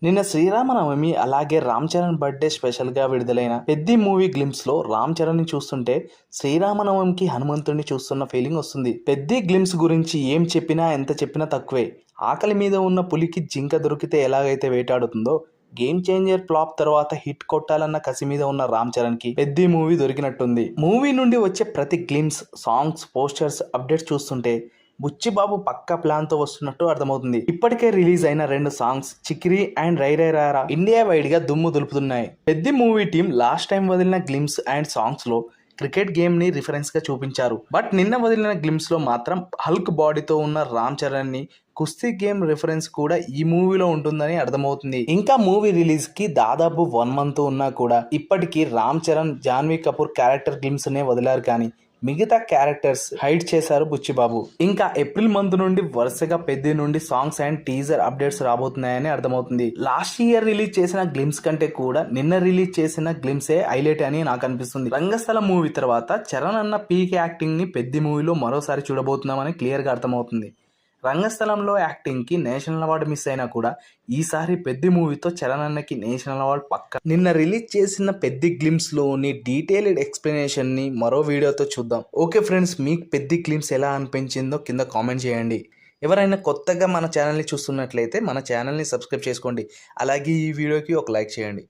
నిన్న శ్రీరామనవమి అలాగే రామ్ చరణ్ బర్త్డే స్పెషల్గా విడుదలైన పెద్ది మూవీ గ్లిమ్స్ లో రామ్ చరణ్ ని చూస్తుంటే శ్రీరామనవమికి హనుమంతుడిని చూస్తున్న ఫీలింగ్ వస్తుంది. పెద్ది గ్లిమ్స్ గురించి ఏం చెప్పినా ఎంత చెప్పినా తక్కువే. ఆకలి మీద ఉన్న పులికి జింక దొరికితే ఎలాగైతే వేటాడుతుందో, గేమ్ చేంజర్ ఫ్లాప్ తర్వాత హిట్ కొట్టాలన్న కసి మీద ఉన్న రామ్ చరణ్ కి పెద్ది మూవీ దొరికినట్టుంది. మూవీ నుండి వచ్చే ప్రతి గ్లిమ్స్, సాంగ్స్, పోస్టర్స్, అప్డేట్స్ చూస్తుంటే బుచ్చిబాబు పక్కా ప్లాన్ తో వస్తున్నట్టు అర్థమవుతుంది. ఇప్పటికే రిలీజ్ అయిన 2 సాంగ్స్ చికిరి అండ్ రై రై రారా ఇండియా వైడ్ గా దుమ్ము దులుపుతున్నాయి. Peddi movie team last time వదిలిన గ్లిమ్స్ అండ్ సాంగ్స్ లో క్రికెట్ గేమ్ ని రిఫరెన్స్ గా చూపించారు. బట్ నిన్న వదిలిన గ్లిమ్స్ లో మాత్రం హల్క్ బాడీతో ఉన్న రామ్ చరణ్ ని కుస్తీ గేమ్ రిఫరెన్స్ కూడా ఈ మూవీలో ఉంటుందని అర్థమవుతుంది. ఇంకా మూవీ రిలీజ్ కి దాదాపు 1 మంత్ ఉన్నా కూడా ఇప్పటికీ రామ్ చరణ్, జాన్వీ కపూర్ క్యారెక్టర్ గ్లిమ్స్ నే వదిలారు, కానీ మిగతా క్యారెక్టర్స్ హైడ్ చేశారు బుచ్చిబాబు. ఇంకా ఏప్రిల్ మంత్ నుండి వరుసగా పెద్ది నుండి సాంగ్స్ అండ్ టీజర్ అప్డేట్స్ రాబోతున్నాయని అర్థమవుతుంది. లాస్ట్ ఇయర్ రిలీజ్ చేసిన గ్లిమ్స్ కంటే కూడా నిన్న రిలీజ్ చేసిన గ్లిమ్సే హైలైట్ అని నాకు అనిపిస్తుంది. రంగస్థలం మూవీ తర్వాత చరణ్ అన్న పీక్ యాక్టింగ్ ని పెద్ది మూవీలో మరోసారి చూడబోతున్నామని క్లియర్ గా అర్థమవుతుంది. రంగస్థలంలో యాక్టింగ్ కి నేషనల్ అవార్డు మిస్ అయినా కూడా ఈసారి పెద్ది మూవీతో చరణ్ అన్నకి నేషనల్ అవార్డు పక్క. నిన్న రిలీజ్ చేసిన పెద్ది గ్లిమ్స్ లోని డీటెయిల్డ్ ఎక్స్ప్లెనేషన్ ని మరో వీడియోతో చూద్దాం. ఓకే ఫ్రెండ్స్, మీకు పెద్ది గ్లిమ్స్ ఎలా అనిపించిందో కింద కామెంట్ చేయండి. ఎవరైనా కొత్తగా మన ఛానల్ని చూస్తున్నట్లయితే మన ఛానల్ని సబ్స్క్రైబ్ చేసుకోండి. అలాగే ఈ వీడియోకి ఒక లైక్ చేయండి.